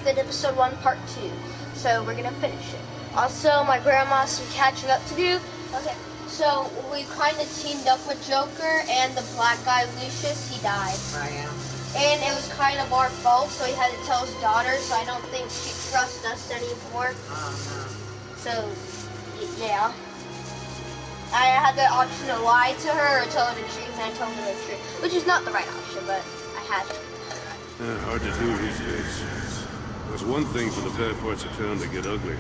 did episode 1, part 2. So we're gonna finish it. Also, my grandma has some catching up to do. Okay, so we kind of teamed up with Joker and the black guy Lucius. He died. I am. And it was kind of our fault, so he had to tell his daughter. So I don't think she trusts us anymore. Oh no. So yeah. I had the option to lie to her or tell her the truth, and I told her the truth, which is not the right option, but I had it. Hard to do these days. There's one thing for the bad parts of town to get ugly.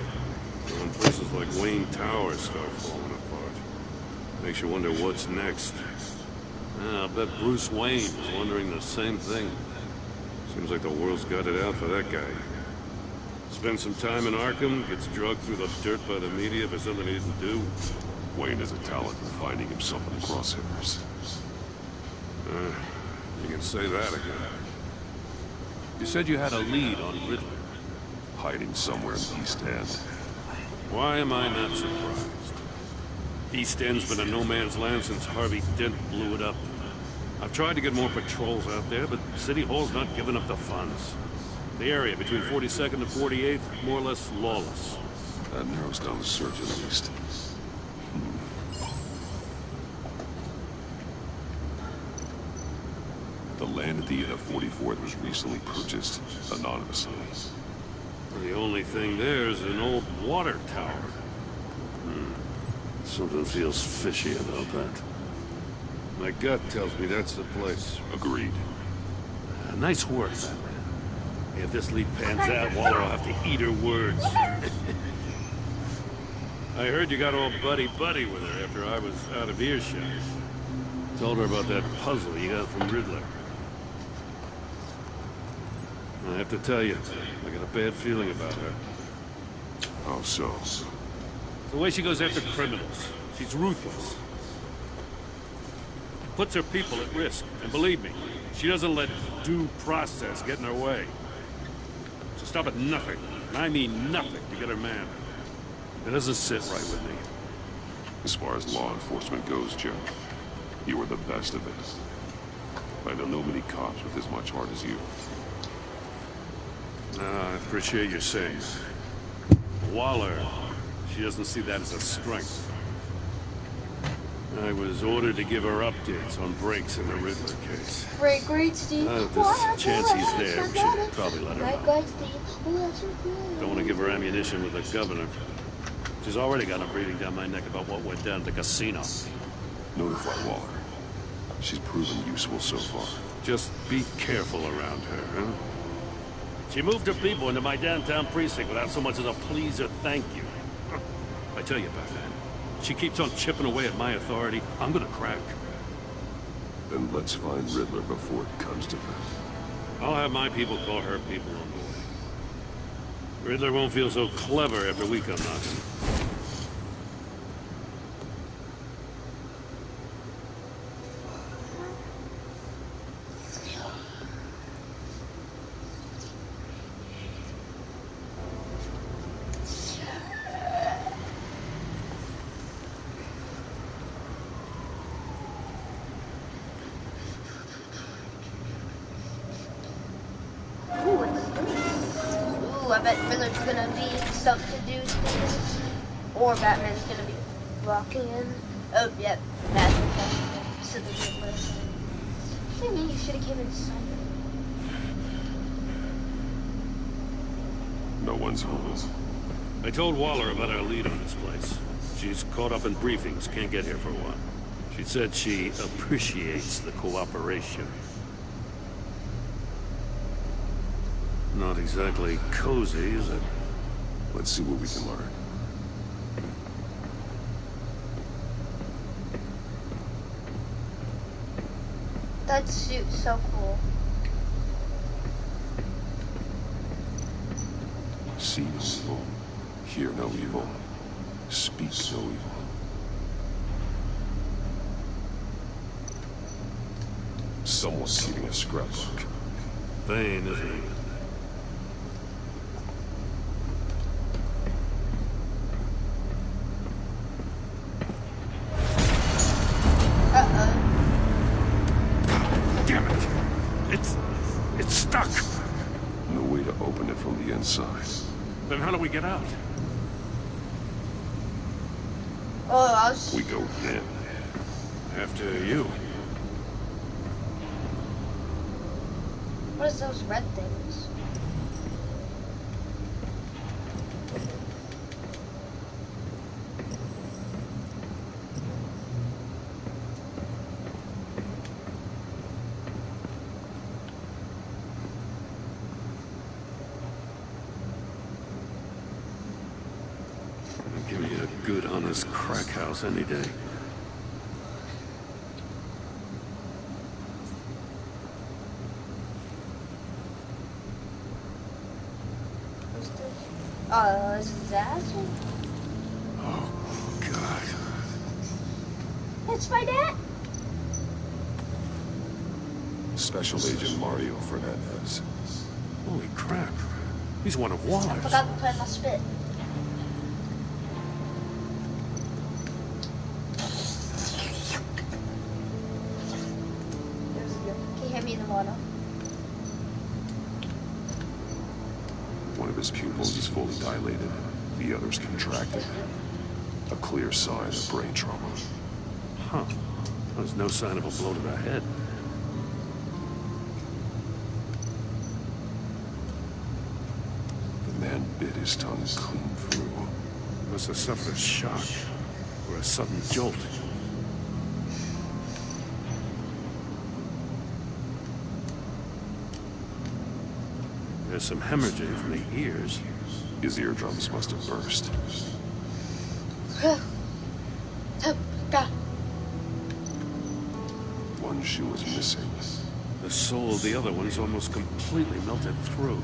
When places like Wayne Towers start falling apart. Makes you wonder what's next. I'll bet Bruce Wayne is wondering the same thing. Seems like the world's got it out for that guy. Spends some time in Arkham, gets drugged through the dirt by the media for something he didn't do. Wayne has a talent for finding himself in the crosshairs. You can say that again. You said you had a lead on Riddler. Hiding somewhere in the East End. Why am I not surprised? East End's been a no-man's land since Harvey Dent blew it up. I've tried to get more patrols out there, but City Hall's not giving up the funds. The area between 42nd and 48th, more or less lawless. That narrows down the search at least. The land at the end of 44th was recently purchased anonymously. The only thing there is an old water tower. Something feels fishy about that. My gut tells me that's the place. Agreed. Nice work, Batman. If this lead pans out, Waller will have to eat her words. I heard you got all buddy-buddy with her after I was out of earshot. Told her about that puzzle you got from Riddler. I have to tell you, I got a bad feeling about her. How so? The way she goes after criminals. She's ruthless. Puts her people at risk. And believe me, she doesn't let due process get in her way. She'll stop at nothing, and I mean nothing, to get her man. It doesn't sit right with me. As far as law enforcement goes, Joe, you are the best of it. I don't know many cops with as much heart as you. I appreciate you saying that. Waller, she doesn't see that as a strength. I was ordered to give her updates on breaks in the Riddler case. Great, Steve. This chance he's there, we should probably let her know. Don't want to give her ammunition with the governor. She's already got a breathing down my neck about what went down at the casino. Notify Waller. She's proven useful so far. Just be careful around her, huh? She moved her people into my downtown precinct without so much as a please or thank you. I tell you, Batman, she keeps on chipping away at my authority, I'm gonna crack. Then let's find Riddler before it comes to that. I'll have my people call her people on the way. Riddler won't feel so clever after we come knocking. I bet Riddler's gonna be stuff to do things. Or Batman's gonna be walking in. Oh, yep, Batman's to the Riddler. What do you mean you should have came inside? No one's home. I told Waller about our lead on this place. She's caught up in briefings, can't get here for a while. She said she appreciates the cooperation. Not exactly cozy, is it? Let's see what we can learn. That suit's so cool. See no evil, hear no evil, speak no evil. Someone's keeping a scrapbook. Vain, isn't it? Damn it! It's stuck! No way to open it from the left-hand side. Then how do we get out? Oh, I was... We go in. After you. What is those red things? Give me a good, honest crack house any day. Is that it? Oh, God. That's my dad? Special Agent Mario Fernandez. Holy crap. He's one of I Waller's. forgot to plant my spit. Can you hand me the water? One of his pupils is fully dilated. The other's contracted. A clear sign of brain trauma. Huh. There's no sign of a blow to the head. The man bit his tongue clean through. Must have suffered a shock or a sudden jolt. There's some hemorrhaging from the ears. His eardrums must have burst. One shoe is missing. The sole of the other one's almost completely melted through.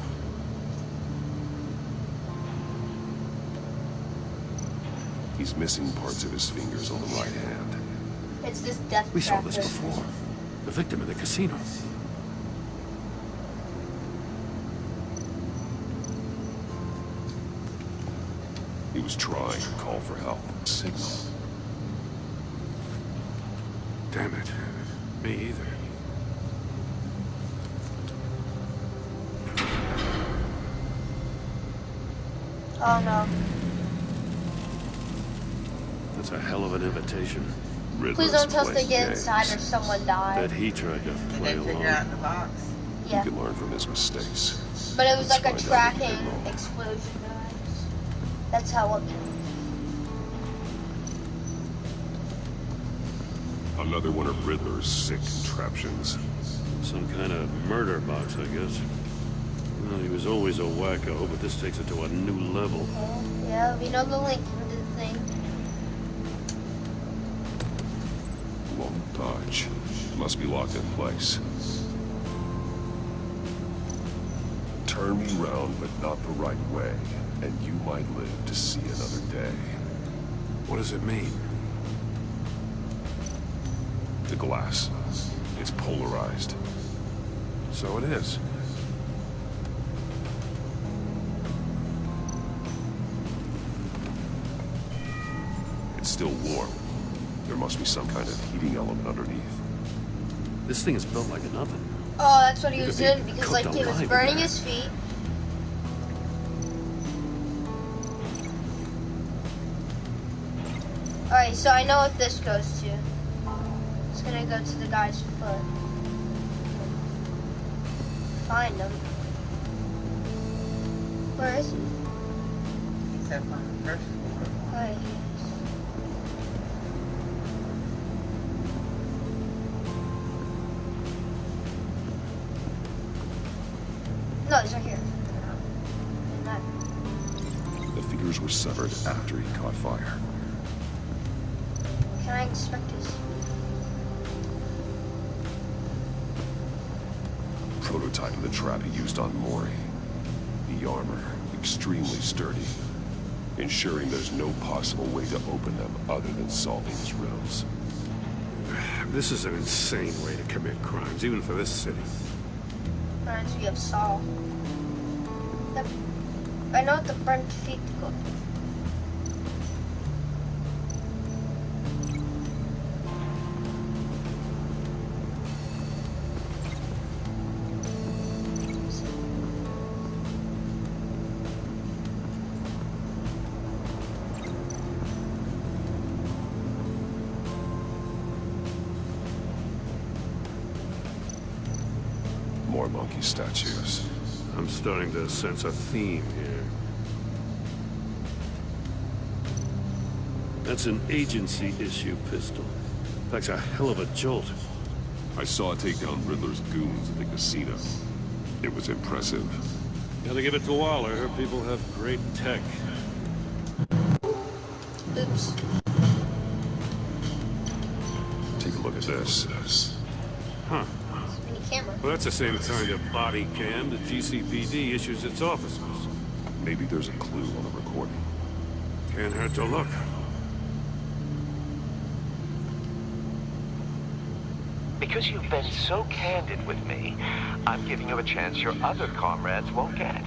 He's missing parts of his fingers on the right hand. It's this death We saw trap this thing. before. The victim in the casino. He was trying to call for help. Signal. Damn it. Me either. Oh no. That's a hell of an invitation. Riddler's Please don't tell us to playing get games. inside or someone died. Bet he tried to Did play they figure along. out the box? He Yeah. can learn from his mistakes. But it was Let's like a find out what he tracking did wrong. explosion, guys. That's how it... Another one of Riddler's sick contraptions. Some kind of murder box, I guess. Well, he was always a wacko, but this takes it to a new level. Yeah, we know the link for the thing. Long dodge. Must be locked in place. Turn me round, but not the right way, and you might live to see another day. What does it mean? The glass. It's polarized. So it is. It's still warm. There must be some kind of heating element underneath. This thing is built like an oven. Oh, that's what he It was could be doing because, cooked like, he was alive in burning there. his feet. Alright, so I know what this goes to. It's gonna go to the guy's foot. Find him. Where is he? Except on the first floor. Alright. No, he's right here. Not. The fingers were severed after he caught fire. Can I inspect his? Prototype of the trap he used on Mori. The armor, extremely sturdy, ensuring there's no possible way to open them other than solving his riddles. This is an insane way to commit crimes, even for this city. Reminds me of Saul. I know what the burnt feet go. monkey statues. I'm starting to sense a theme here. That's an agency issue pistol. That's a hell of a jolt. I saw it take down Riddler's goons at the casino. It was impressive. Gotta give it to Waller. Her people have great tech. Oops. Take a look at this. Huh. Mini camera. Well, that's the same kind of body cam that GCPD issues its officers. Maybe there's a clue on the recording. Can't hurt to look. Because you've been so candid with me, I'm giving you a chance your other comrades won't get.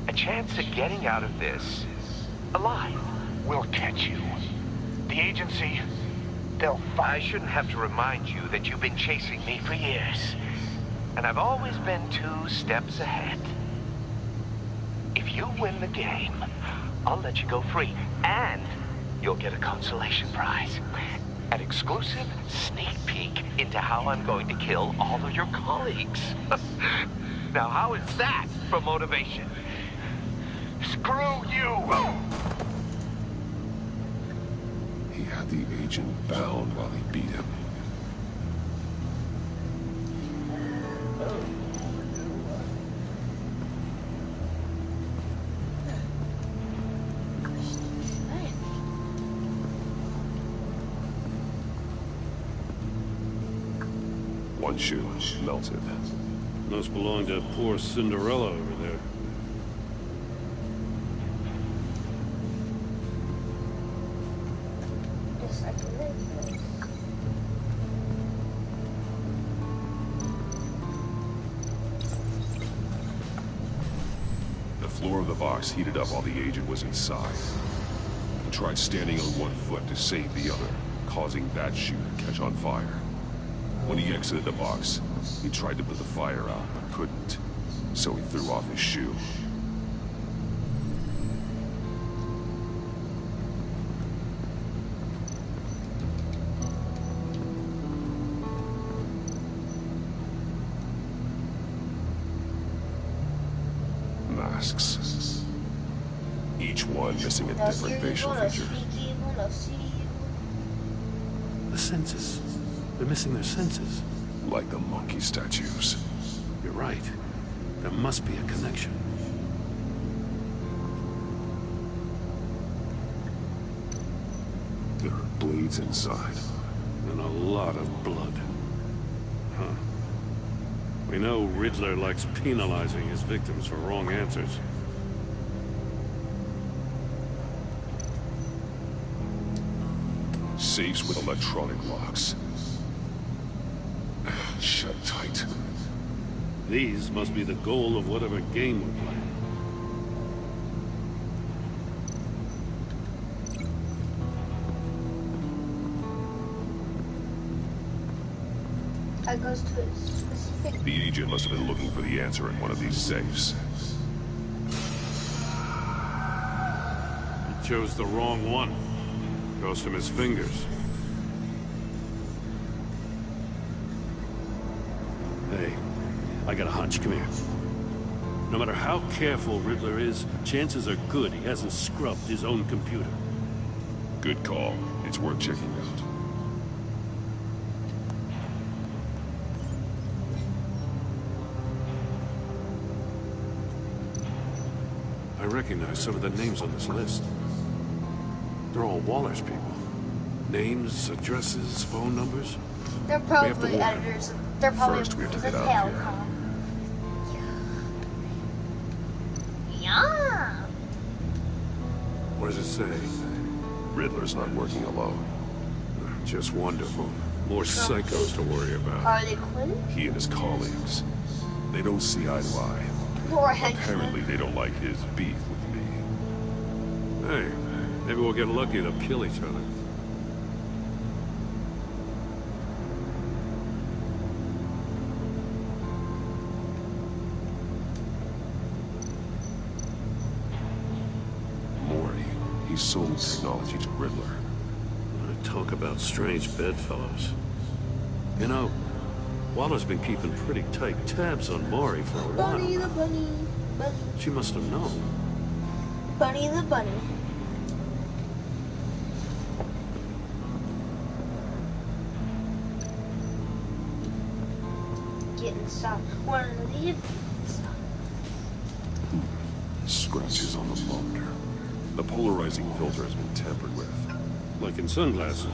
A chance at getting out of this alive. We'll catch you. The agency, they'll find. I shouldn't have to remind you that you've been chasing me for years. And I've always been 2 steps ahead. If you win the game, I'll let you go free. And you'll get a consolation prize. An exclusive sneak peek into how I'm going to kill all of your colleagues. Now, how is that for motivation? Screw you! He had the agent bound while he beat him. One shoe melted. Must belong to poor Cinderella over there. Yes, I can live this. The floor of the box heated up while the agent was inside. He tried standing on one foot to save the other, causing that shoe to catch on fire. When he exited the box, he tried to put the fire out, but couldn't. So he threw off his shoe. Masks. Each one missing a different facial feature. The senses. They're missing their senses. Like the monkey statues. You're right. There must be a connection. There are bleeds inside. And a lot of blood. Huh. We know Riddler likes penalizing his victims for wrong answers. Safes with electronic locks. Shut tight. These must be the goal of whatever game we're playing. That goes to a specific. The agent must have been looking for the answer in one of these safes. He chose the wrong one. Goes from his fingers. Hey, I got a hunch. Come here. No matter how careful Riddler is, chances are good he hasn't scrubbed his own computer. Good call. It's worth checking out. I recognize some of the names on this list. They're all Waller's people. Names, addresses, phone numbers. They're probably editors. They're probably First, we have to the get out of here. Telcom. Yeah. What does it say? Riddler's not working alone. Just wonderful. More psychos to worry about. Are they quitting? He and his colleagues. They don't see eye to eye. Or Apparently, they don't like his beef with me. Hey, maybe we'll get lucky to kill each other. Maury, he sold technology to Riddler. Talk about strange bedfellows. You know, Waller's been keeping pretty tight tabs on Maury for a while. Bunny the bunny, bunny. She must have known. Bunny the bunny. Getting some. One of these. Scratches on the monitor. The polarizing filter has been tampered with. Like in sunglasses.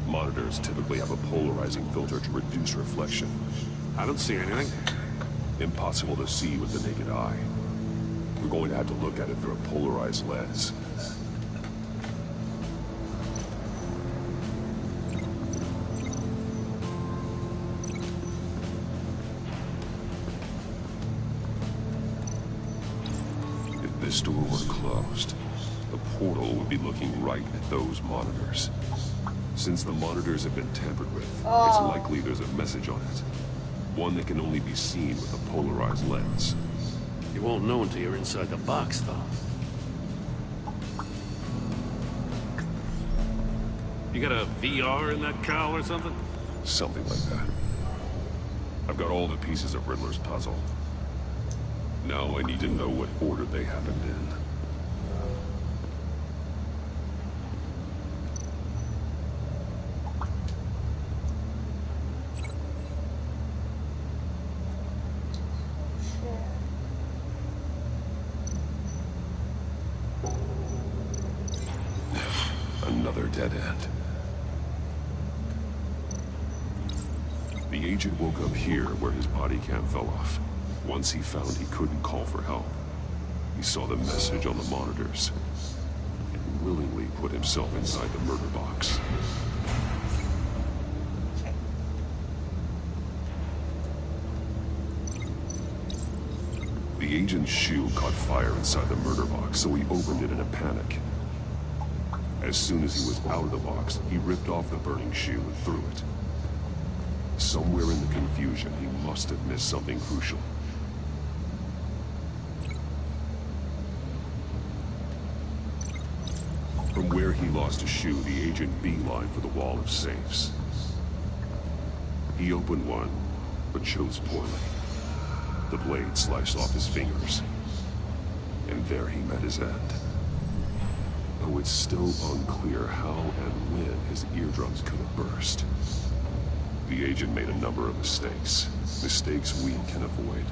Monitors typically have a polarizing filter to reduce reflection. I don't see anything. Impossible to see with the naked eye. We're going to have to look at it through a polarized lens. If this door were closed, the portal would be looking right at those monitors. Since the monitors have been tampered with, it's likely there's a message on it. One that can only be seen with a polarized lens. You won't know until you're inside the box, though. You got a VR in that cowl or something? Something like that. I've got all the pieces of Riddler's puzzle. Now I need to know what order they happened in. Another dead end. The agent woke up here where his body cam fell off. Once he found he couldn't call for help, he saw the message on the monitors and willingly put himself inside the murder box. The agent's shoe caught fire inside the murder box, so he opened it in a panic. As soon as he was out of the box, he ripped off the burning shoe and threw it. Somewhere in the confusion, he must have missed something crucial. From where he lost a shoe, the agent beelined for the wall of safes. He opened one, but chose poorly. The blade sliced off his fingers, and there he met his end. Though it's still unclear how and when his eardrums could have burst. The agent made a number of mistakes. Mistakes we can avoid.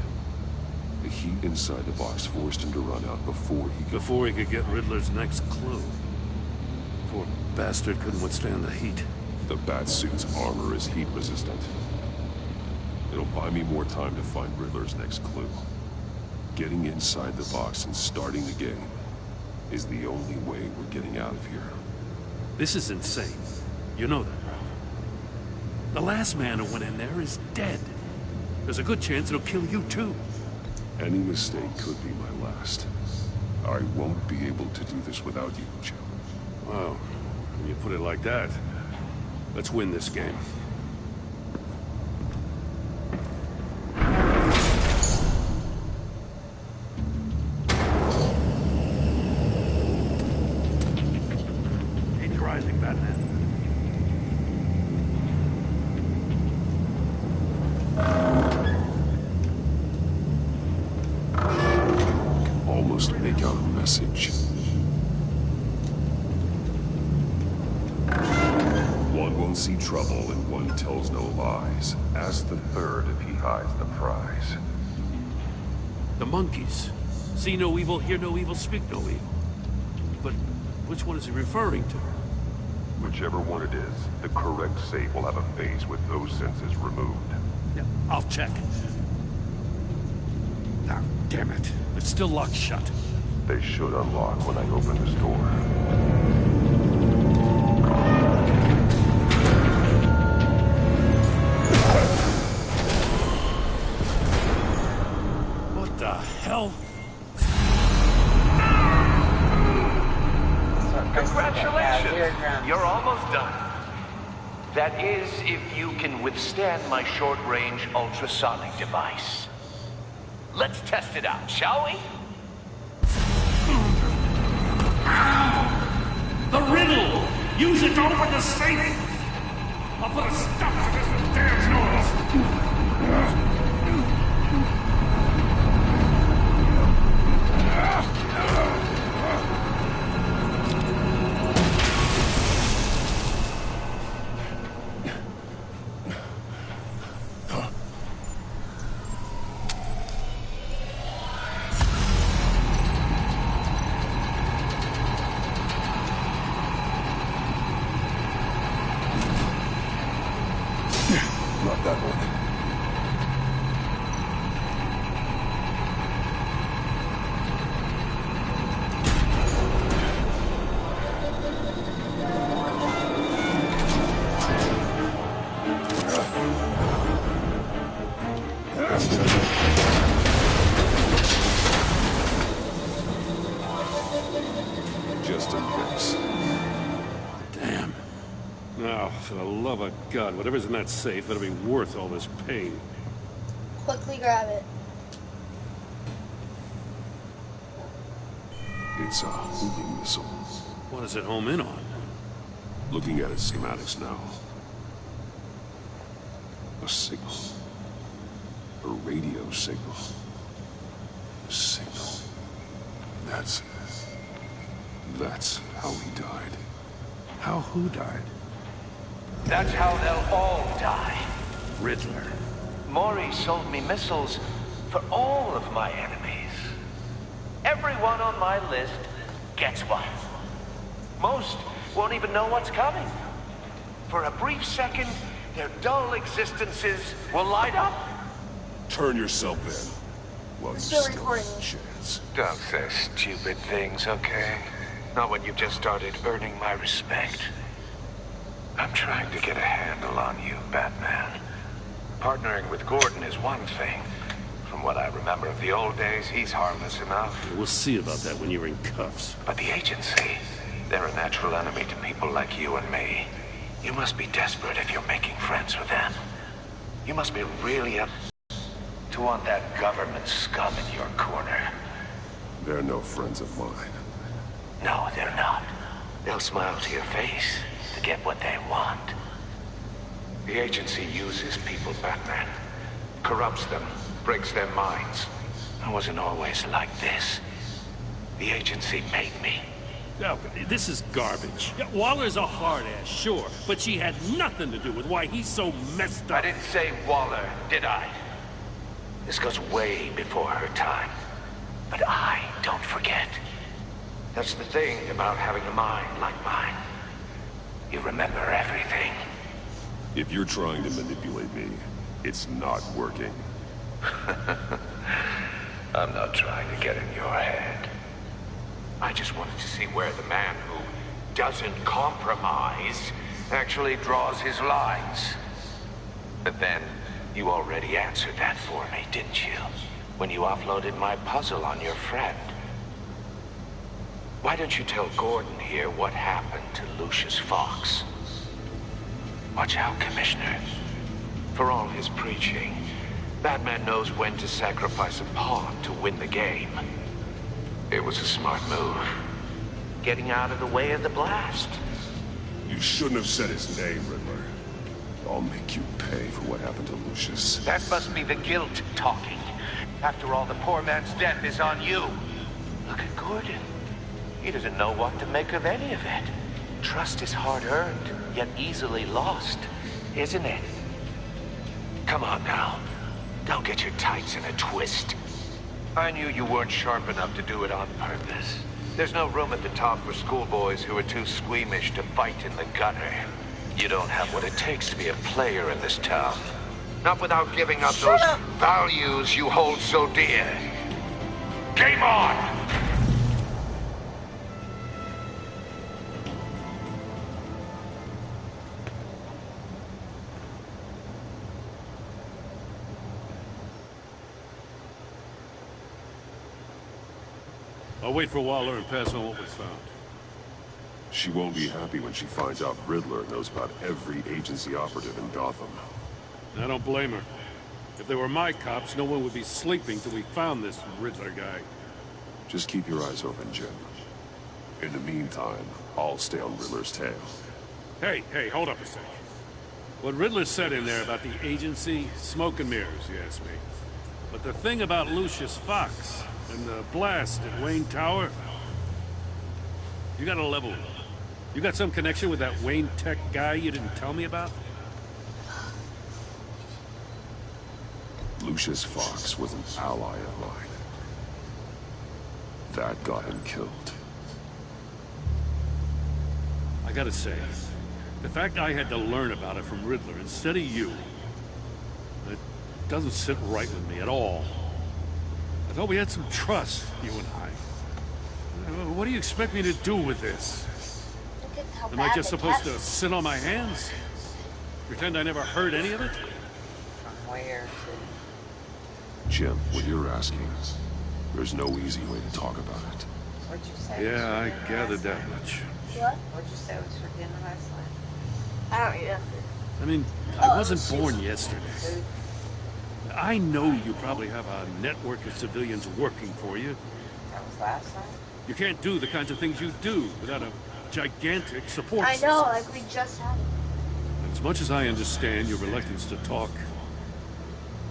The heat inside the box forced him to run out before he could get Riddler's next clue. Poor bastard couldn't withstand the heat. The Batsuit's armor is heat resistant. It'll buy me more time to find Riddler's next clue. Getting inside the box and starting the game is the only way we're getting out of here. This is insane. You know that, right? The last man who went in there is dead. There's a good chance it'll kill you too. Any mistake could be my last. I won't be able to do this without you, Joe. Wow, when you put it like that, let's win this game. Rising, Batman. Almost make out a message. One won't see trouble and one tells no lies. Ask the third if he hides the prize. The monkeys. See no evil, hear no evil, speak no evil. But which one is he referring to? Whichever one it is, the correct safe will have a face with those senses removed. Yeah, I'll check. Ah, damn it. It's still locked shut. They should unlock when I open this door. What the hell? Congratulations! You're almost done. That is, if you can withstand my short-range ultrasonic device. Let's test it out, shall we? The riddle! Use it to open the safe! I'll put a stop to this damn noise! Not that one. Just in case. Damn. Now, for the love of God, whatever's in that safe, it'll be worth all this pain. Quickly grab it. It's a homing missile. What does it home in on? Looking at its schematics now. A signal. A radio signal. A signal. That's how he died. How who died? That's how they'll all die. Riddler. Maury sold me missiles for all of my enemies. Everyone on my list gets one. Most won't even know what's coming. For a brief second, their dull existences will light up. Turn yourself in while you Still still recording. have a chance. Don't say stupid things, okay? Not when you've just started earning my respect. I'm trying to get a handle on you, Batman. Partnering with Gordon is one thing. From what I remember of the old days, he's harmless enough. We'll see about that when you're in cuffs. But the agency, they're a natural enemy to people like you and me. You must be desperate if you're making friends with them. You must be really up to want that government scum in your corner. They're no friends of mine. No, they're not. They'll smile to your face to get what they want. The agency uses people, Batman. Corrupts them, breaks their minds. I wasn't always like this. The agency made me. No, this is garbage. Yeah, Waller's a hard ass, sure, but she had nothing to do with why he's so messed I up. didn't say Waller, did I? This goes way before her time. But I don't forget. That's the thing about having a mind like mine. You remember everything. If you're trying to manipulate me, it's not working. I'm not trying to get in your head. I just wanted to see where the man who doesn't compromise actually draws his lines. But then, you already answered that for me, didn't you? When you offloaded my puzzle on your friend. Why don't you tell Gordon here what happened to Lucius Fox? Watch out, Commissioner. For all his preaching, Batman knows when to sacrifice a pawn to win the game. It was a smart move. Getting out of the way of the blast. You shouldn't have said his name, Riddler. I'll make you pay for what happened to Lucius. That must be the guilt talking. After all, the poor man's death is on you. Look at Gordon. He doesn't know what to make of any of it. Trust is hard-earned, yet easily lost, isn't it? Come on now. Don't get your tights in a twist. I knew you weren't sharp enough to do it on purpose. There's no room at the top for schoolboys who are too squeamish to fight in the gutter. You don't have what it takes to be a player in this town. Not without giving up those values you hold so dear. Game on! I'll wait for Waller and pass on what we found. She won't be happy when she finds out Riddler knows about every agency operative in Gotham. I don't blame her. If they were my cops, no one would be sleeping till we found this Riddler guy. Just keep your eyes open, Jim. In the meantime, I'll stay on Riddler's tail. Hey, hold up a sec. What Riddler said in there about the agency, smoke and mirrors, you ask me. But the thing about Lucius Fox and the blast at Wayne Tower, you gotta level with him. You got some connection with that Wayne Tech guy you didn't tell me about? Lucius Fox was an ally of mine. That got him killed. I gotta say, the fact I had to learn about it from Riddler instead of you, it doesn't sit right with me at all. I thought we had some trust, you and I. What do you expect me to do with this? Look at how Am bad I just they supposed kept to sit on my hands? Pretend I never heard any of it? From where to... Jim, what you're asking, there's no easy way to talk about it. What'd you say? Yeah, I was for dinner gathered last that night? much. What? What'd you say was for dinner last night? I don't know. I mean, Oh, I wasn't shoot. born yesterday. Food? I know you probably have a network of civilians working for you. That was last night? You can't do the kinds of things you do without a gigantic support I system. know, like we just had it. As much as I understand your reluctance to talk,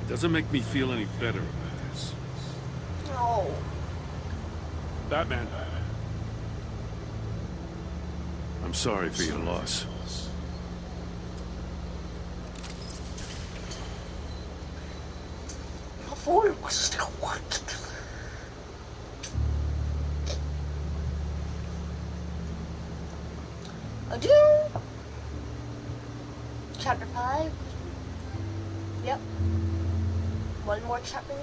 it doesn't make me feel any better about this. No. Batman. I'm sorry for your loss. Before it was still working. Adieu. Chapter 5. Yep. One more chapter.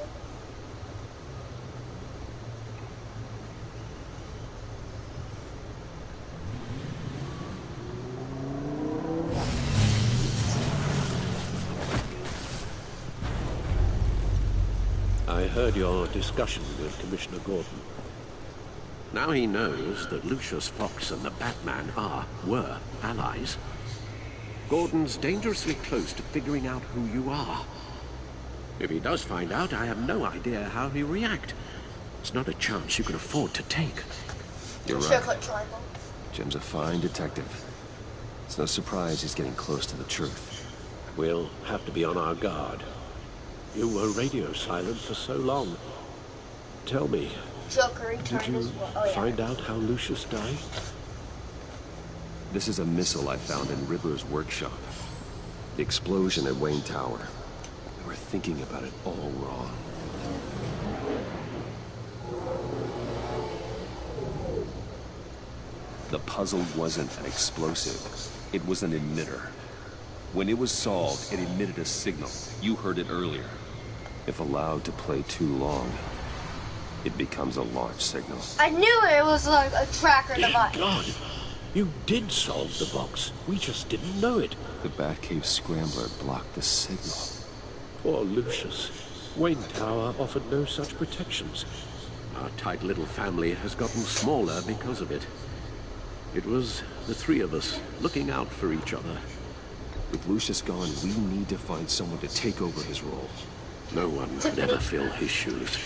I heard your discussion with Commissioner Gordon. Now he knows that Lucius Fox and the Batman were allies. Gordon's dangerously close to figuring out who you are. If he does find out, I have no idea how he'll react. It's not a chance you can afford to take. You're Sure, right. click triangle. Jim's a fine detective. It's no surprise he's getting close to the truth. We'll have to be on our guard. You were radio silent for so long. Tell me, Joker did returned you as well. Oh, yeah. find out how Lucius died? This is a missile I found in Riddler's workshop. The explosion at Wayne Tower. We were thinking about it all wrong. The puzzle wasn't an explosive. It was an emitter. When it was solved, it emitted a signal. You heard it earlier. If allowed to play too long, it becomes a launch signal. I knew it was like a tracker Dear device. God, you did solve the box. We just didn't know it. The Batcave Scrambler blocked the signal. Poor Lucius. Wayne Tower offered no such protections. Our tight little family has gotten smaller because of it. It was the three of us looking out for each other. With Lucius gone, we need to find someone to take over his role. No one could ever fill his shoes.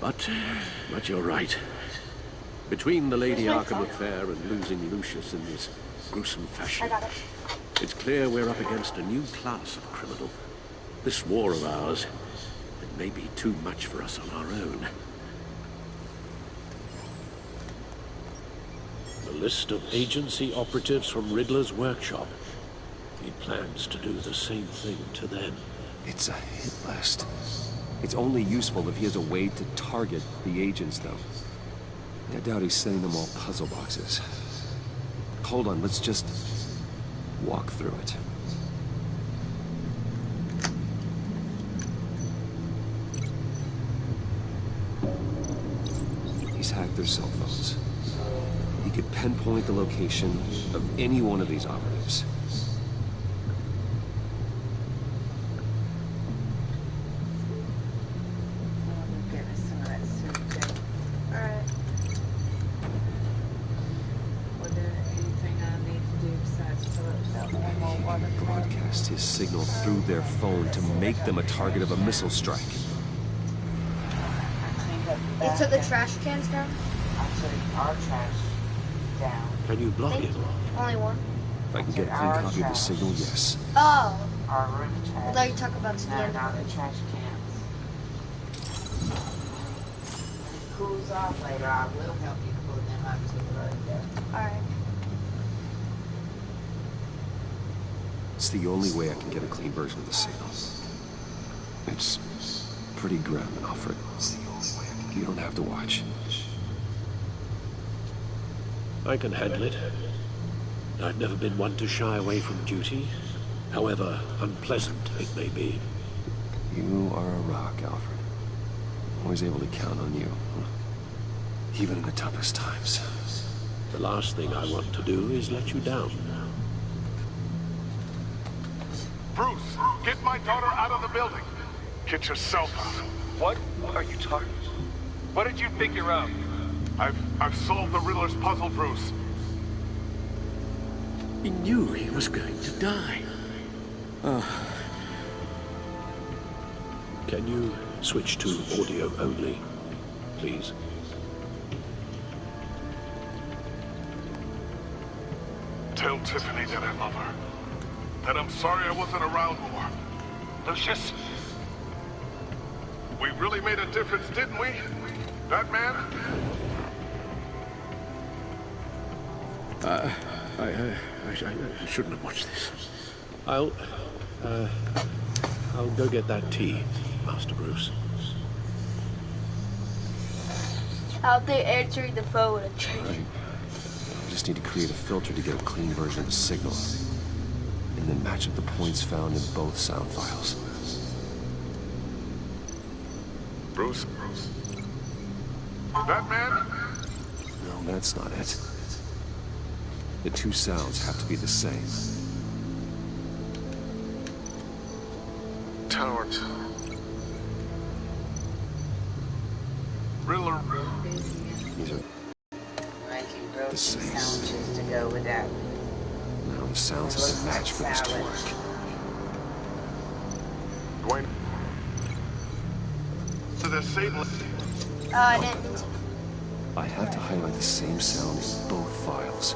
But you're right. Between the Lady Here's my Arkham phone. affair and losing Lucius in this gruesome fashion, I got it. it's clear we're up against a new class of criminal. This war of ours, it may be too much for us on our own. The list of agency operatives from Riddler's workshop. He plans to do the same thing to them. It's a hit list. It's only useful if he has a way to target the agents, though. I doubt he's sending them all puzzle boxes. Hold on, let's just walk through it. He's hacked their cell phones. He could pinpoint the location of any one of these operatives. I'm getting us some of that soup, too. Alright. Was there anything I need to do besides fill up that one more water cup? Broadcast his signal through their phone to make them a target of a missile strike. I cleaned up the You took the bathroom. trash cans down? I took our trash down. Can you block Thank it? you. Only one. If I can get a clean copy of the signal, yes. Oh, Our roof I trash. thought you talk about the No, end. not the trash cans. When it cools off later, I will help you pull them up to the road there. Alright. It's the only way I can get a clean version of the signal. It's pretty grim, Alfred. You don't have to watch. I can handle it. I've never been one to shy away from duty, however unpleasant it may be. You are a rock, Alfred. Always able to count on you. Even in the toughest times. The last thing I want to do is let you down. Bruce, get my daughter out of the building. Get yourself out. What are you talking? What did you figure out? I've solved the Riddler's puzzle, Bruce. He knew he was going to die. Can you switch to audio only, please? Tell Tiffany that I love her. That I'm sorry I wasn't around more. Lucius? We really made a difference, didn't we? Batman? I shouldn't have watched this. I'll go get that tea, Master Bruce. Out there answering the phone and changing. Right. I just need to create a filter to get a clean version of the signal. And then match up the points found in both sound files. Bruce? Batman? No, that's not it. The two sounds have to be the same. Tower. Riddler. These are Making real the same. sandwiches to go with that. Now the sounds have to match for this to Salad. work. Dwayne. So they're saving. Oh, I didn't. I have to highlight the same sound in both files.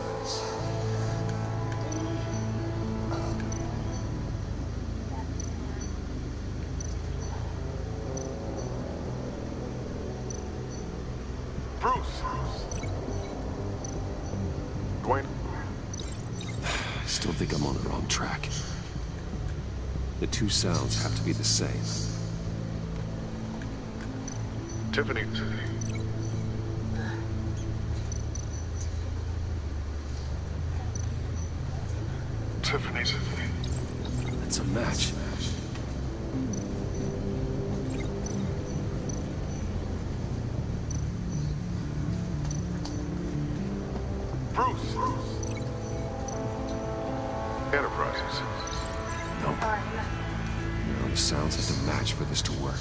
Bruce. Dwayne. I still think I'm on the wrong track. The two sounds have to be the same. Tiffany. Tiffany. It's a match. Bruce. Enterprises. Nope. Alright, No, the sounds have to match for this to work.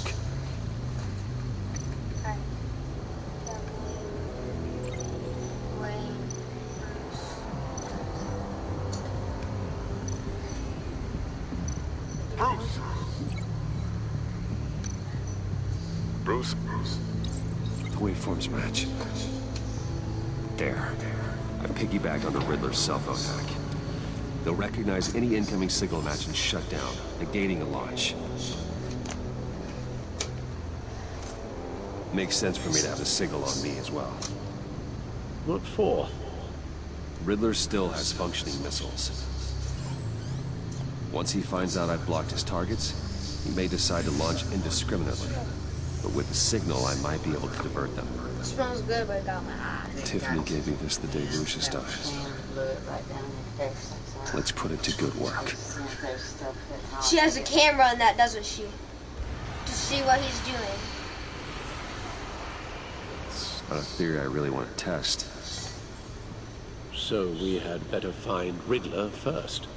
alright. Bruce. Bruce. The waveforms match. There. I've piggybacked on the Riddler's cell phone hack. They'll recognize any incoming signal match and shut down, negating a launch. Makes sense for me to have the signal on me as well. What for? Riddler still has functioning missiles. Once he finds out I've blocked his targets, he may decide to launch indiscriminately. But with the signal, I might be able to divert them. It smells good, but it got my eye. Tiffany gave me this the day Lucius died. Let's put it to good work. She has a camera on that, doesn't she? To see what he's doing. It's not a theory I really want to test. So we had better find Riddler first.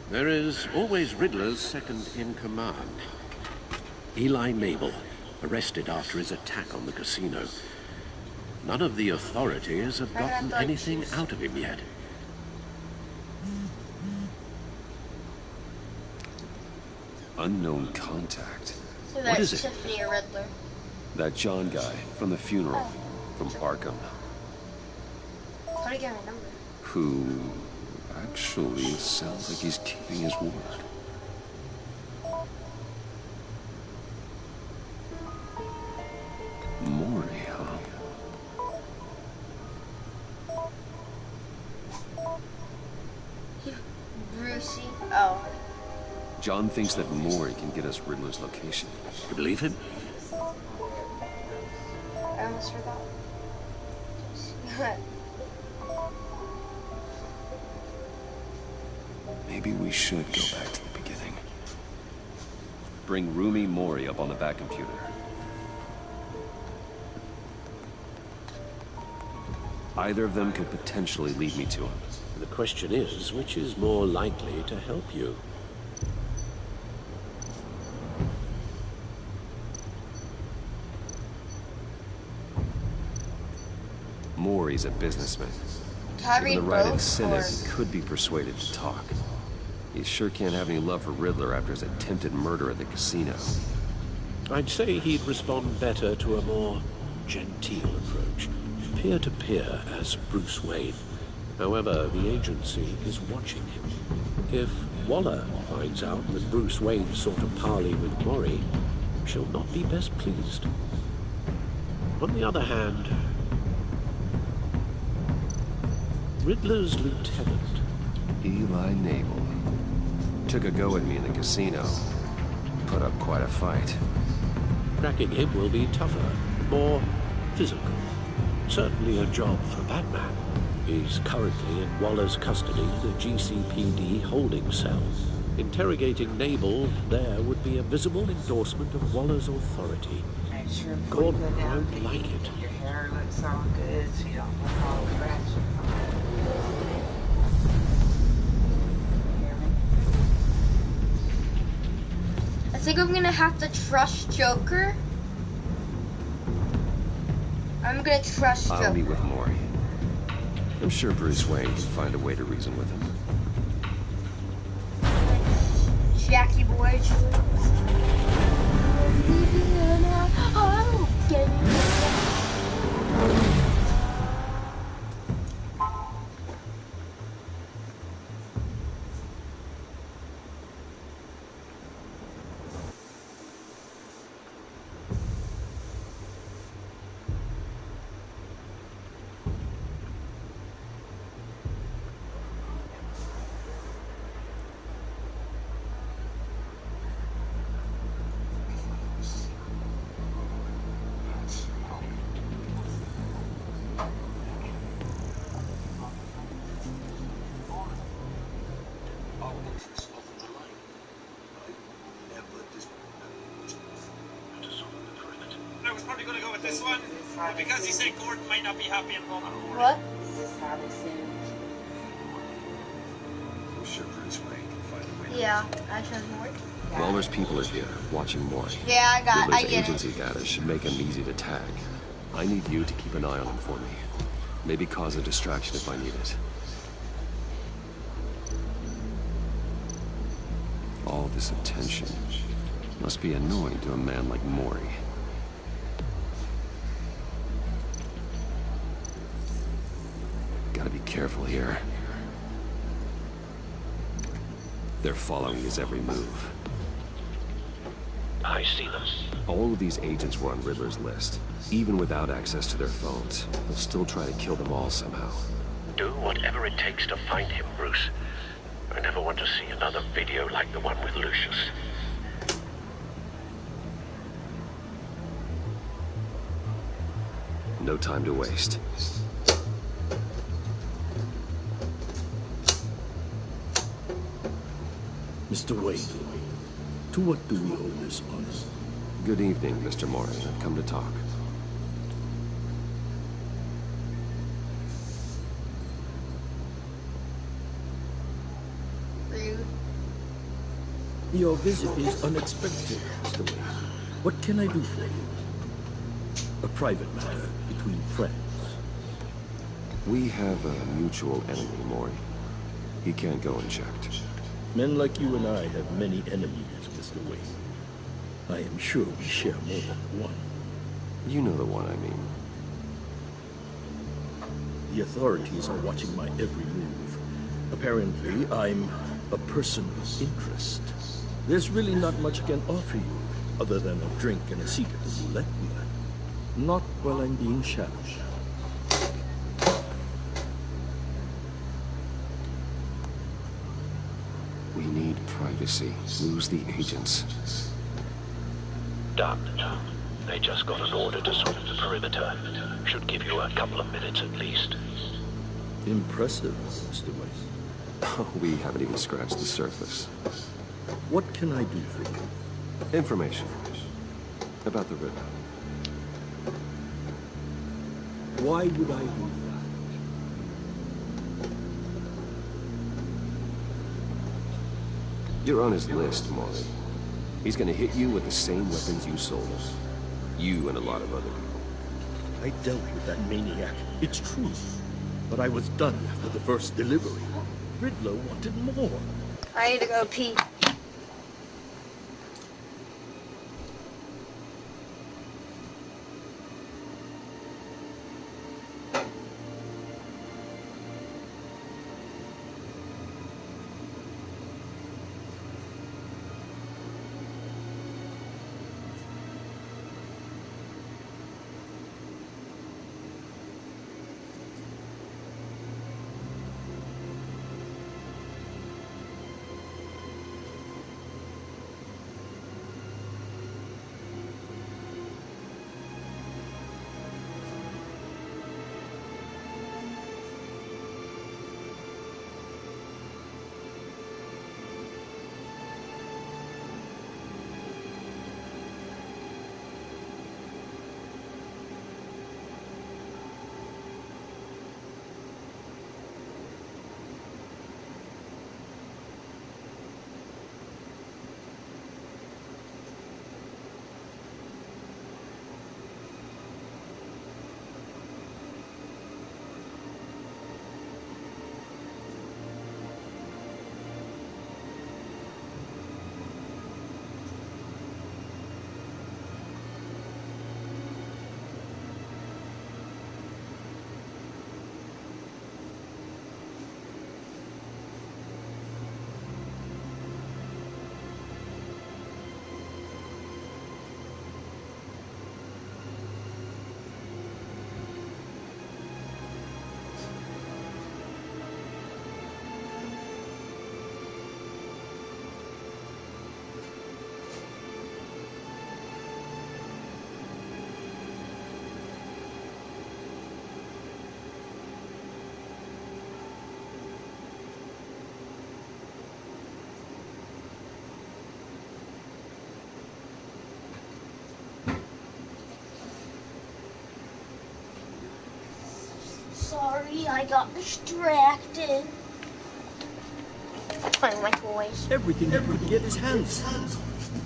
There is always Riddler's second in command. Eli Mabel, arrested after his attack on the casino. None of the authorities have gotten anything out of him yet. Unknown contact. So What is that's it? Tiffany or Riddler. That John guy from the funeral, from Arkham, How do you get my number? who Actually, it sounds like he's keeping his word. Maury, huh? Brucey. Oh. John thinks that Maury can get us Riddler's location. You believe him? I almost forgot. Maybe we should go back to the beginning. Bring Rumi Maury up on the back computer. Either of them could potentially lead me to him. The question is, which is more likely to help you? Maury's a businessman. Given the right incentive, he could be persuaded to talk. He sure can't have any love for Riddler after his attempted murder at the casino. I'd say he'd respond better to a more genteel approach. Peer-to-peer as Bruce Wayne. However, the agency is watching him. If Waller finds out that Bruce Wayne sought a parley with Maury, she'll not be best pleased. On the other hand, Riddler's lieutenant, Eli Nabel, took a go at me in the casino. Put up quite a fight. cracking him will be tougher, more physical. Certainly a job for Batman. He's currently in Waller's custody, the GCPD holding cell. Interrogating Nabel there would be a visible endorsement of Waller's authority. Make sure Gordon put down won't like it. Your hair looks all good, so you don't look all ratchet. I think I'm gonna have to trust Joker. I'm gonna trust Joker. I'll meet with Maury. I'm sure Bruce Wayne can find a way to reason with him. Jackie boy. Oh, get it. I was probably going to go with this one, but because he said Gordon might not be happy, I'm going on Maury. What? I'm sure Bruce Wayne can find a way to Yeah, I trust Maury. Waller's people are here, watching Maury. Yeah, I Riddler's get agency data should make him easy to tag. I need you to keep an eye on him for me. Maybe cause a distraction if I need it. All this attention must be annoying to a man like Maury. Gotta be careful here. They're following his every move. I see them. All of these agents were on Riddler's list. Even without access to their phones, they'll still try to kill them all somehow. Do whatever it takes to find him, Bruce. I never want to see another video like the one with Lucius. No time to waste. Mr. Wayne, to what do we owe this honor? Good evening, Mr. Maury. I've come to talk. Rude. Your visit is unexpected, Mr. Wayne. What can I do for you? A private matter between friends. We have a mutual enemy, Maury. He can't go unchecked. Men like you and I have many enemies, Mr. Wayne. I am sure we share more than one. You know the one I mean. The authorities are watching my every move. Apparently, I'm a person of interest. There's really not much I can offer you, other than a drink and a seat at the roulette wheel. Not while I'm being shadowed. We need privacy. Lose the agents. Done. They just got an order to sweep the perimeter. Should give you a couple of minutes at least. Impressive, Mr. Weiss. Oh, we haven't even scratched the surface. What can I do for you? Information. About the river. Why would I do that? You're on his list, Molly. He's gonna hit you with the same weapons you sold us. You and a lot of other people. I dealt with that maniac, it's true. But I was done after the first delivery. Riddler wanted more. I need to go pee. Sorry, I got distracted. Playing my toys. Everything he could get his hands on.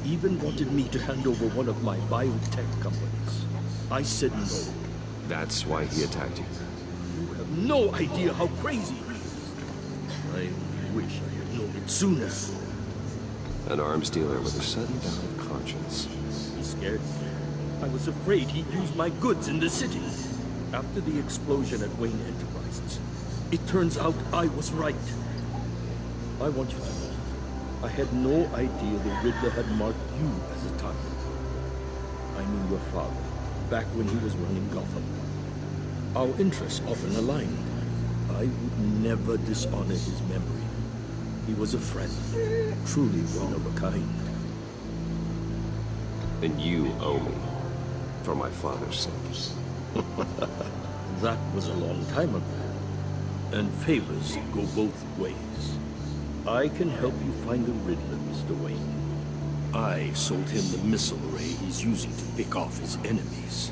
He even wanted me to hand over one of my biotech companies. I said no. That's why he attacked you. You have no idea how crazy he is. I wish I had known it sooner. An arms dealer with a sudden bout of conscience. He scared me. I was afraid he'd use my goods in the city. After the explosion at Wayne Enterprises, it turns out I was right. I want you to know, I had no idea the Riddler had marked you as a target. I knew your father, back when he was running Gotham. Our interests often aligned. I would never dishonor his memory. He was a friend, truly one of a kind. And you owe me, for my father's sake. That was a long time ago. And favors go both ways. I can help you find the Riddler, Mr. Wayne. I sold him the missile array he's using to pick off his enemies.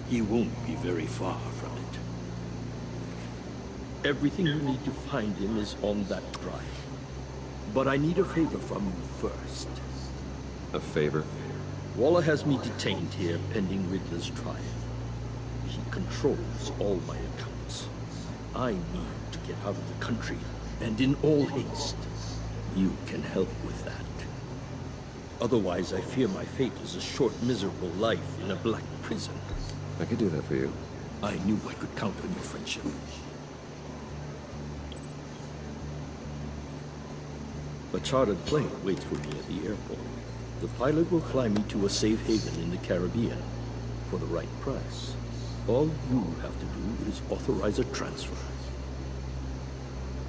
He won't be very far from it. Everything you need to find him is on that drive. But I need a favor from you first. A favor? Waller has me detained here pending Riddler's trial. He controls all my accounts. I need to get out of the country, and in all haste. You can help with that. Otherwise, I fear my fate is a short, miserable life in a black prison. I could do that for you. I knew I could count on your friendship. A chartered plane waits for me at the airport. The pilot will fly me to a safe haven in the Caribbean for the right price. All you have to do is authorize a transfer.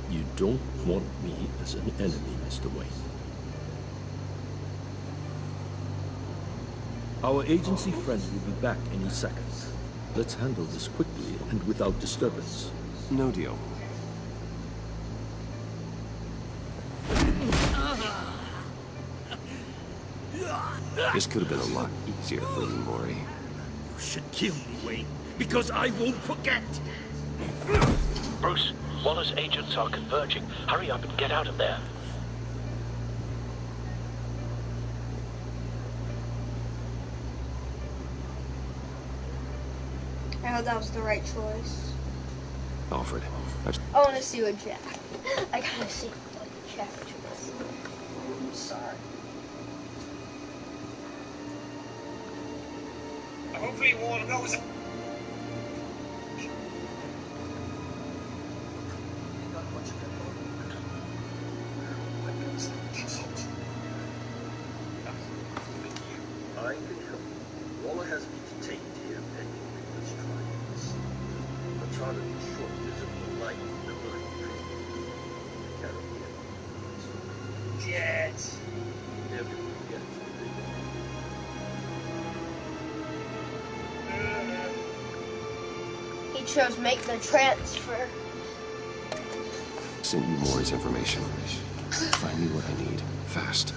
You don't want me as an enemy, Mr. Wayne. Our agency friends will be back any second. Let's handle this quickly and without disturbance. No deal. This could have been a lot easier for you, Maury. You should kill me, Wayne, because I won't forget. Bruce, Waller's agents are converging. Hurry up and get out of there. I hope that was the right choice. Alfred, I want to see what Jack. I gotta see what Jack choice. I'm sorry. Hopefully Waller knows it. I can help you. Waller has me detained here pending Ridler's trials. A chartered short visible light in the night. Caribbean. Jet. Never forget. He chose make the transfer. sent you Maury's information. Find me what I need. Fast.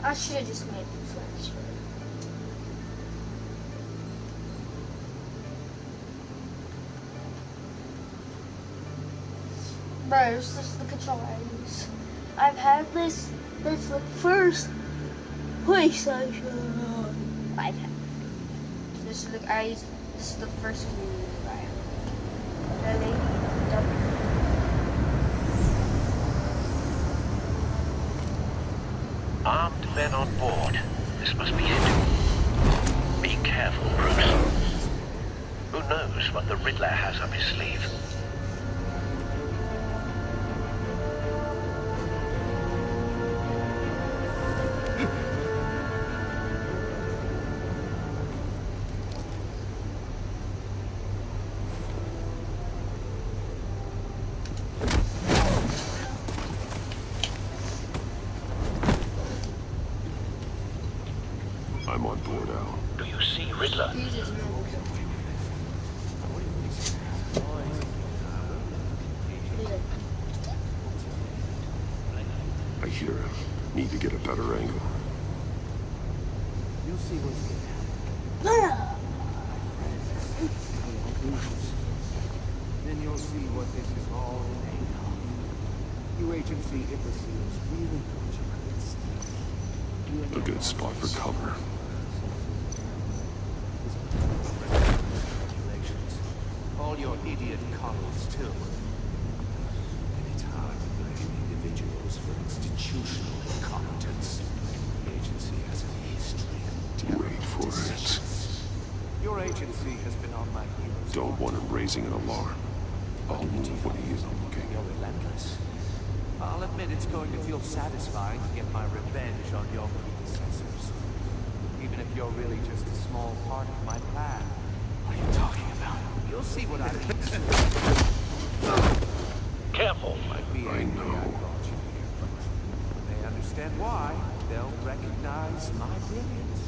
I should have just made the transfer. Bro, just look at your eyes. I've had this the first PlayStation I've had. Just look, this is the first community I have. Really? Armed men on board. This must be it. Be careful, Bruce. Who knows what the Riddler has up his sleeve? I'm on board, Al. Do you see Riddler? I hear him. Need to get a better angle. You'll see what's Then you'll see what this is all made of. You agency imbeciles really thought you could steal. A good spot for cover. All your idiot colleagues, too. And it's hard to blame individuals for institutional incompetence. The agency has a history of terrible Wait for it. decisions. Your agency has been on my heels. Don't want him raising an alarm. I'll move when he isn't looking. You're relentless. I'll admit it's going to feel satisfying to get my revenge on your predecessors. Even if you're really just a small part of my plan. What are you talking about? You'll see what I mean. Careful. I know. When they understand why, they'll recognize my brilliance.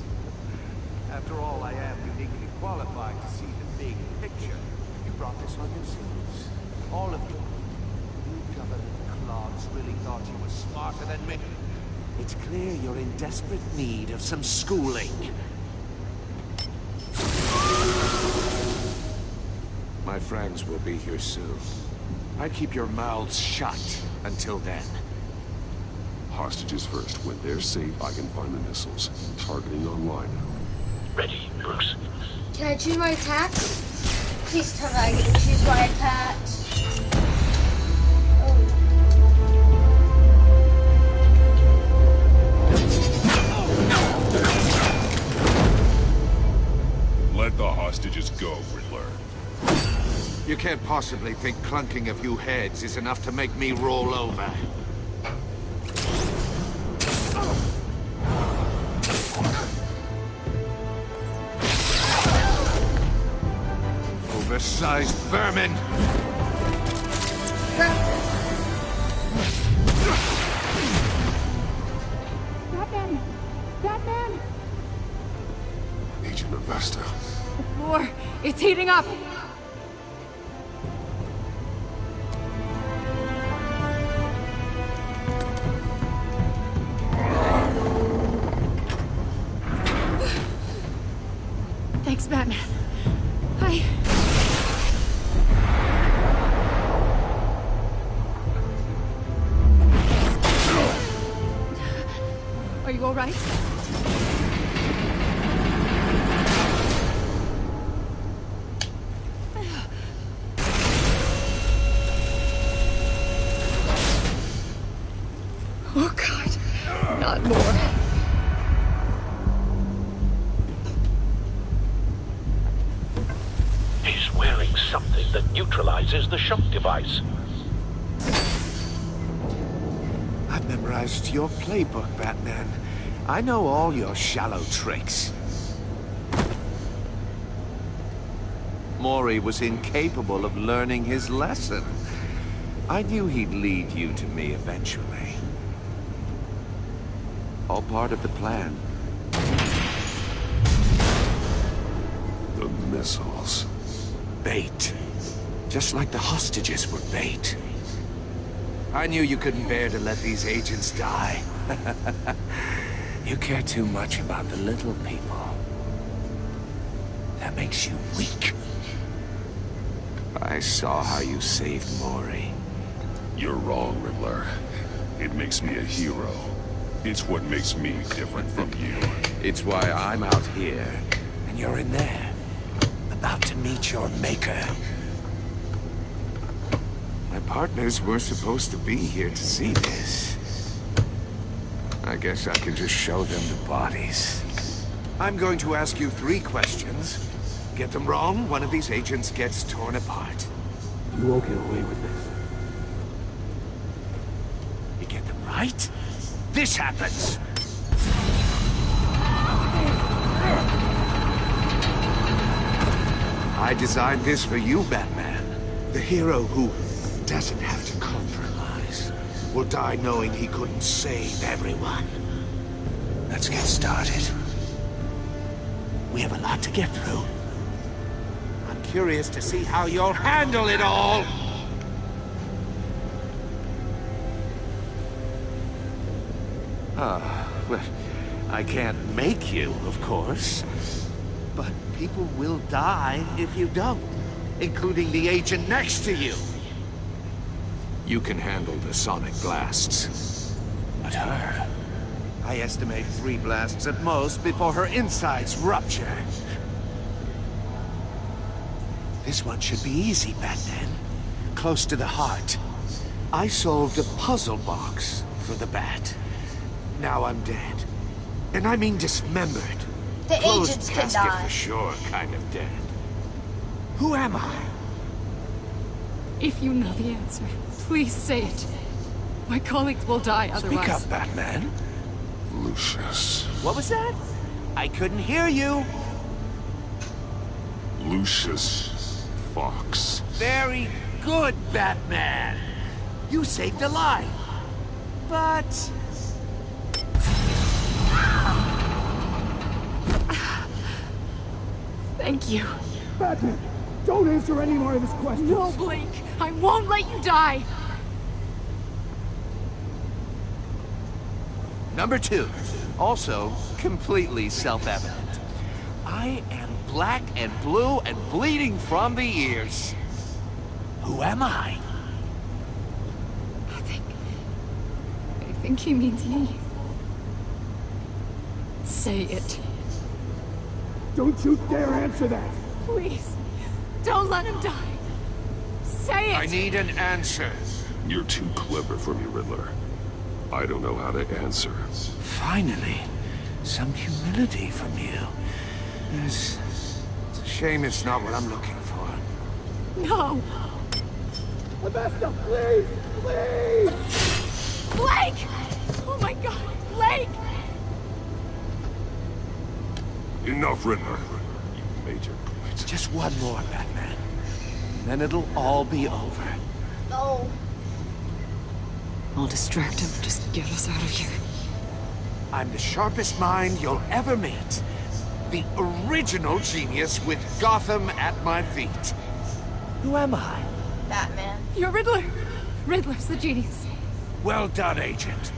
After all, I am uniquely qualified to see the big picture. You brought this on yourselves. All of you. You government clods really thought you were smarter than me. It's clear you're in desperate need of some schooling. My friends will be here soon. I'd keep your mouths shut until then. Hostages first. When they're safe, I can find the missiles. Targeting online. Ready, Bruce. Can I choose my attacks? Please tell me I get to choose my attacks. Let the hostages go, Riddler. You can't possibly think clunking a few heads is enough to make me roll over. Oversized vermin! Batman! Batman! Agent Avesta. The floor, it's heating up! Thanks, Batman. Are you all right? Oh, God. Not more. He's wearing something that neutralizes the shock device. I've memorized your playbook, Batman. I know all your shallow tricks. Mori was incapable of learning his lesson. I knew he'd lead you to me eventually. All part of the plan. The missiles. Bait. Just like the hostages were bait. I knew you couldn't bear to let these agents die. You care too much about the little people. That makes you weak. I saw how you saved Mori. You're wrong, Riddler. It makes me a hero. It's what makes me different from you. It's why I'm out here, and you're in there, about to meet your maker. My partners were supposed to be here to see this. I guess I can just show them the bodies. I'm going to ask you 3 questions. Get them wrong, one of these agents gets torn apart. You won't get away with this. You get them right, this happens! I designed this for you, Batman. The hero who doesn't have to compromise will die knowing he couldn't save everyone. Let's get started. We have a lot to get through. I'm curious to see how you'll handle it all! Well, I can't make you, of course. But people will die if you don't, including the agent next to you. You can handle the sonic blasts. But her... I estimate 3 blasts at most before her insides rupture. This one should be easy, Batman. Close to the heart. I solved a puzzle box for the Bat. Now I'm dead. And I mean dismembered. The Closed agents can casket die. for sure, kind of dead. Who am I? If you know the answer, please say it. My colleagues will die otherwise. Speak up, Batman. Lucius. What was that? I couldn't hear you. Lucius Fox. Very good, Batman. You saved a life. But... Thank you. Batman, don't answer any more of his questions. No, Blake. I won't let you die. Number 2, also completely self-evident. I am black and blue and bleeding from the ears. Who am I? I think he means me. Say it. Don't you dare answer that. Please. Don't let him die. Say it. I need an answer. You're too clever for me, Riddler. I don't know how to answer. Finally, some humility from you. It's a shame it's not what I'm looking for. No! Augusta, please! Please! Blake! Oh my god, Blake! Enough, Riddler. You made your point. Just one more, Batman. Then it'll all be over. No. I'll distract him. Just get us out of here. I'm the sharpest mind you'll ever meet. The original genius with Gotham at my feet. Who am I? Batman. You're Riddler. Riddler's the genius. Well done, Agent.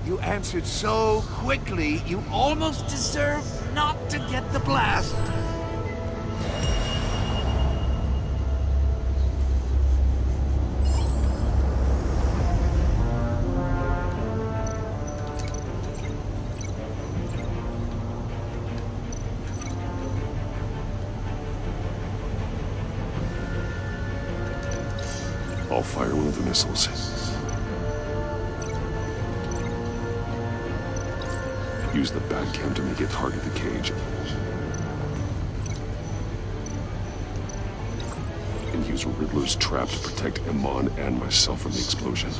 You answered so quickly, you almost deserve not to get the blast. I'll fire one of the missiles. Use the Batcam to make it target the cage. And use Riddler's trap to protect Iman and myself from the explosion.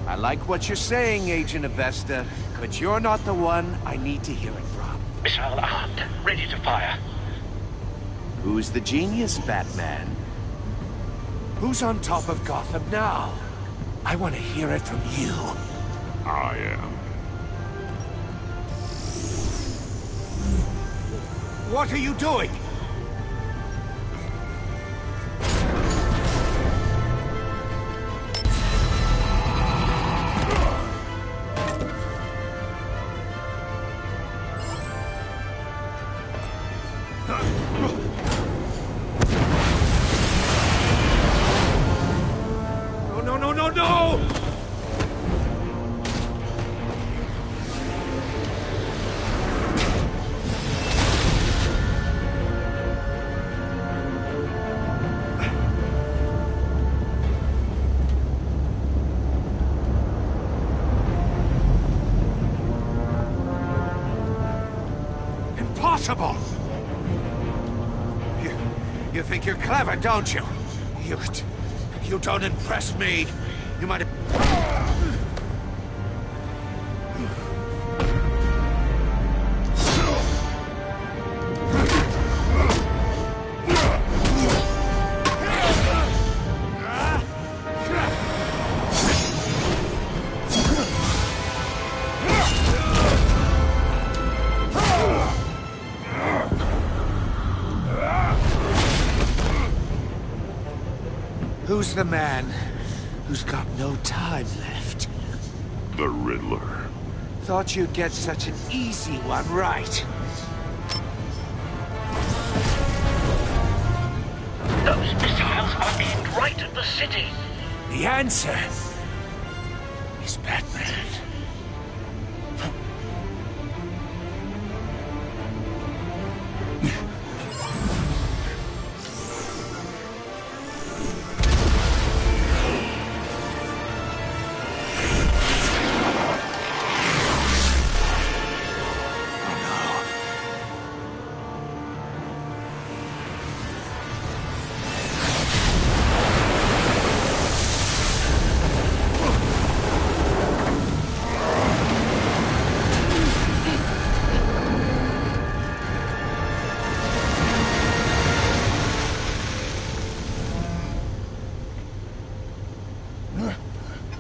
I like what you're saying, Agent Avesta, but you're not the one I need to hear it from. Missile armed, ready to fire. Who's the genius, Batman? Who's on top of Gotham now? I want to hear it from you. I am. What are you doing? No! Impossible! You think you're clever, don't you? You don't impress me. You might have... Who's the man who's got no time left? The Riddler. Thought you'd get such an easy one right. Those missiles are aimed right at the city. The answer is Batman.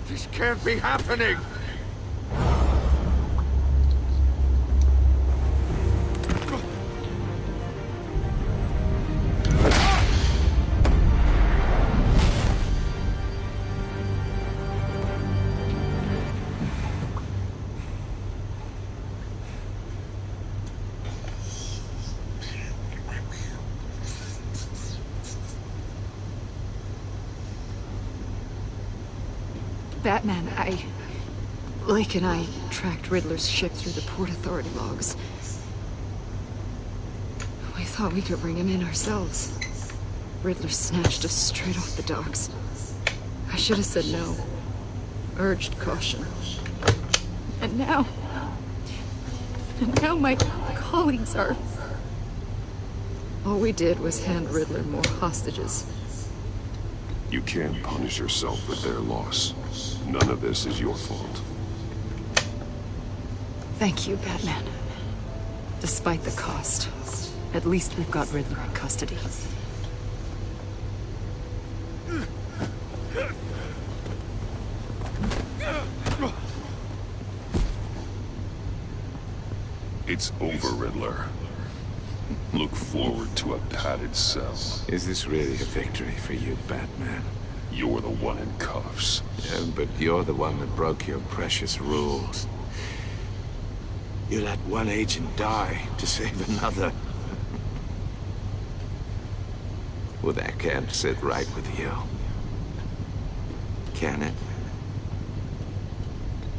This can't be happening! Batman, Blake and I tracked Riddler's ship through the Port Authority logs. We thought we could bring him in ourselves. Riddler snatched us straight off the docks. I should have said no. Urged caution. And now my colleagues are... All we did was hand Riddler more hostages. You can't punish yourself for their loss. None of this is your fault. Thank you, Batman. Despite the cost, at least we've got Riddler in custody. It's over, Riddler. Look forward to a padded cell. Is this really a victory for you, Batman? You're the one in cuffs. Yeah, but you're the one that broke your precious rules. You let one agent die to save another. Well, that can't sit right with you. Can it?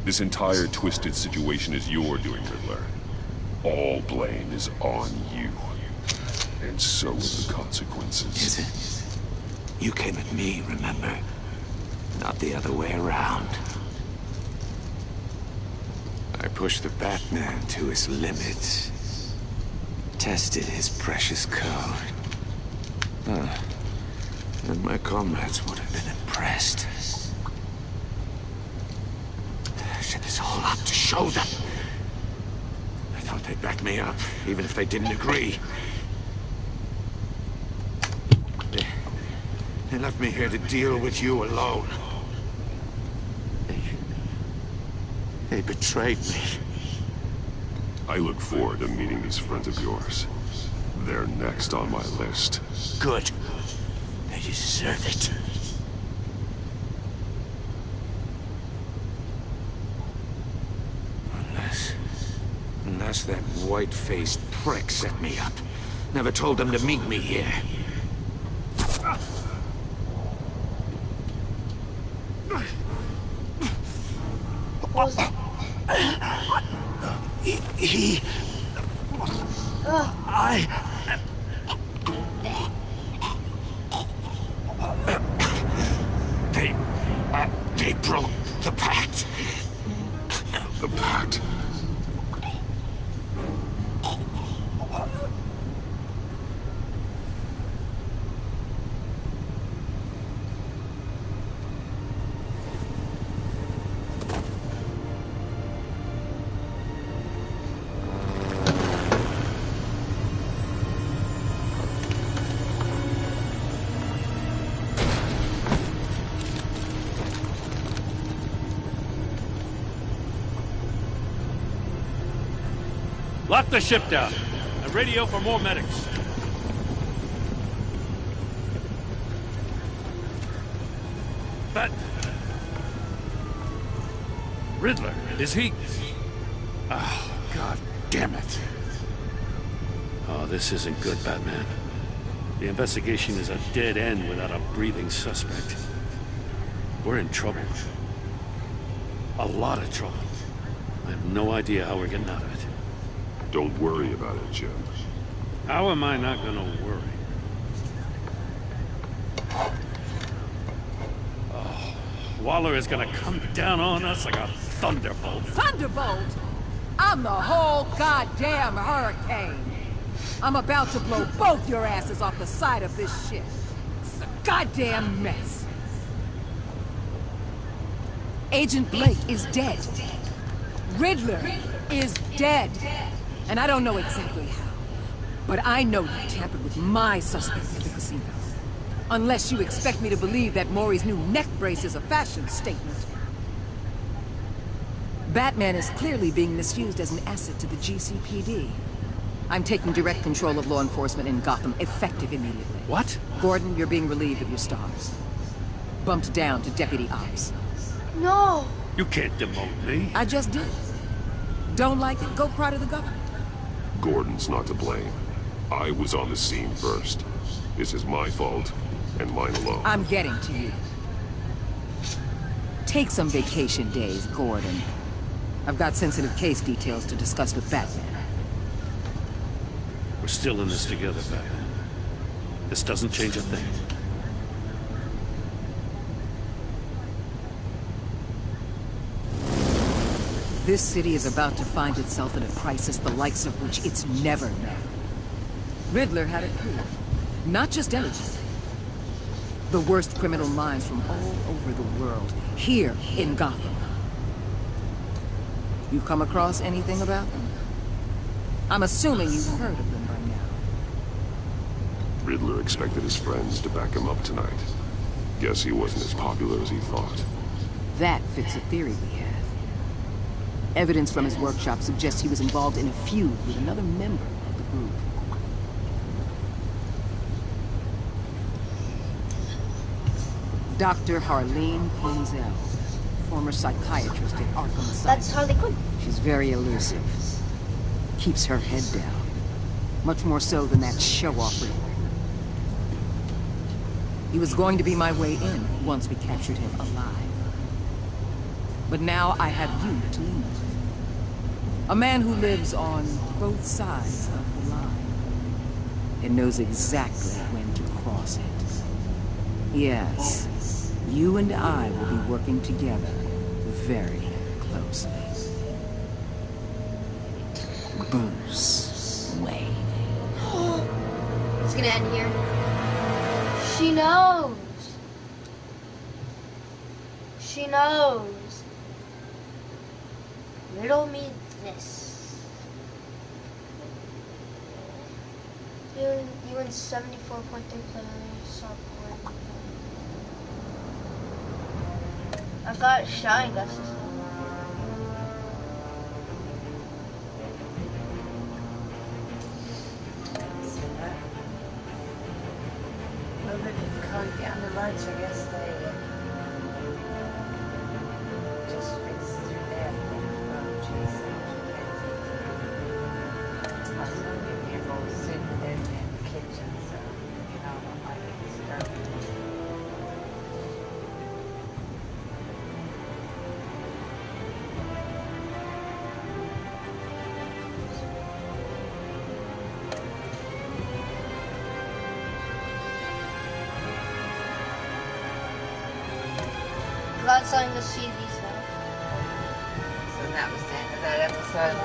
This entire twisted situation is your doing, Riddler. All blame is on you. And so are the consequences. Is it? You came at me, remember? Not the other way around. I pushed the Batman to his limits. Tested his precious code. And my comrades would have been impressed. I set this all up to show them. I thought they'd back me up, even if they didn't agree. They left me here to deal with you alone. They betrayed me. I look forward to meeting these friends of yours. They're next on my list. Good. They deserve it. Unless that white-faced prick set me up. Never told them to meet me here. They broke the pact. The pact? Lock the ship down and radio for more medics. But Riddler, is he? Oh, God damn it. Oh, this isn't good, Batman. The investigation is a dead end without a breathing suspect. We're in trouble. A lot of trouble. I have no idea how we're getting out of it. Don't worry about it, Jim. How am I not gonna worry? Oh, Waller is gonna come down on us like a thunderbolt. Thunderbolt? I'm the whole goddamn hurricane. I'm about to blow both your asses off the side of this ship. It's a goddamn mess. Agent Blake is dead. Riddler is dead. And I don't know exactly how, but I know you tampered with my suspect at the casino. Unless you expect me to believe that Maury's new neck brace is a fashion statement. Batman is clearly being misused as an asset to the GCPD. I'm taking direct control of law enforcement in Gotham, effective immediately. What? Gordon, you're being relieved of your stars. Bumped down to Deputy Ops. No! You can't demote me. I just did. Don't like it? Go cry to the governor. Gordon's not to blame. I was on the scene first. This is my fault, and mine alone. I'm getting to you. Take some vacation days, Gordon. I've got sensitive case details to discuss with Batman. We're still in this together, Batman. This doesn't change a thing. This city is about to find itself in a crisis the likes of which it's never known. Riddler had it clear. Not just energy. The worst criminal minds from all over the world, here in Gotham. You come across anything about them? I'm assuming you've heard of them by now. Riddler expected his friends to back him up tonight. Guess he wasn't as popular as he thought. That fits a theory we have. Evidence from his workshop suggests he was involved in a feud with another member of the group. Dr. Harleen Quinzel, former psychiatrist at Arkham Asylum. That's Harley Quinn. She's very elusive. Keeps her head down. Much more so than that show-off Riddler. He was going to be my way in once we captured him alive. But now I have you to lean on. A man who lives on both sides of the line and knows exactly when to cross it. Yes, you and I will be working together very closely. Bruce Wayne. It's gonna end here. She knows. She knows. Riddle me this. You win 74.3 players. I got shine glasses. Well, if you can't get on the roads, I guess they just fix through there. Oh, jeez. I was going to be able to sit in the kitchen, so, you know, I might get started. Glad starting to see these now. So that was the end of that episode?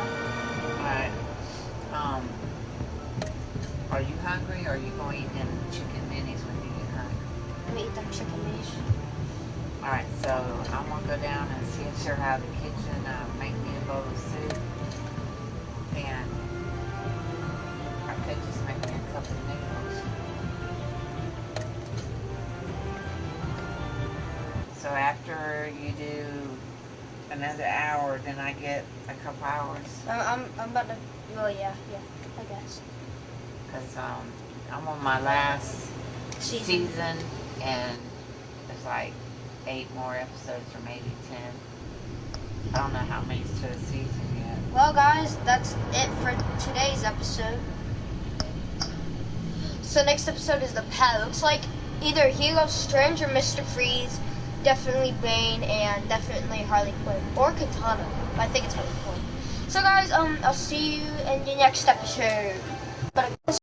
Alright. Are you hungry, or are you going to eat them chicken minis when you get hungry? I'm gonna eat them chicken minis. Alright, so I'm going to go down and see if she'll have the kitchen make me a bowl of soup. And I could just make me a couple of noodles. So after you do another hour, then I get a couple hours. I'm about to. Well, yeah, I guess. Cause I'm on my last season, and there's like 8 more episodes, or maybe 10. I don't know how many's to a season yet. Well, guys, that's it for today's episode. So next episode is the pet. Looks like either Hugo Strange or Mr. Freeze. Definitely Bane and definitely Harley Quinn or Katana. I think it's Harley Quinn. So guys, I'll see you in the next episode. But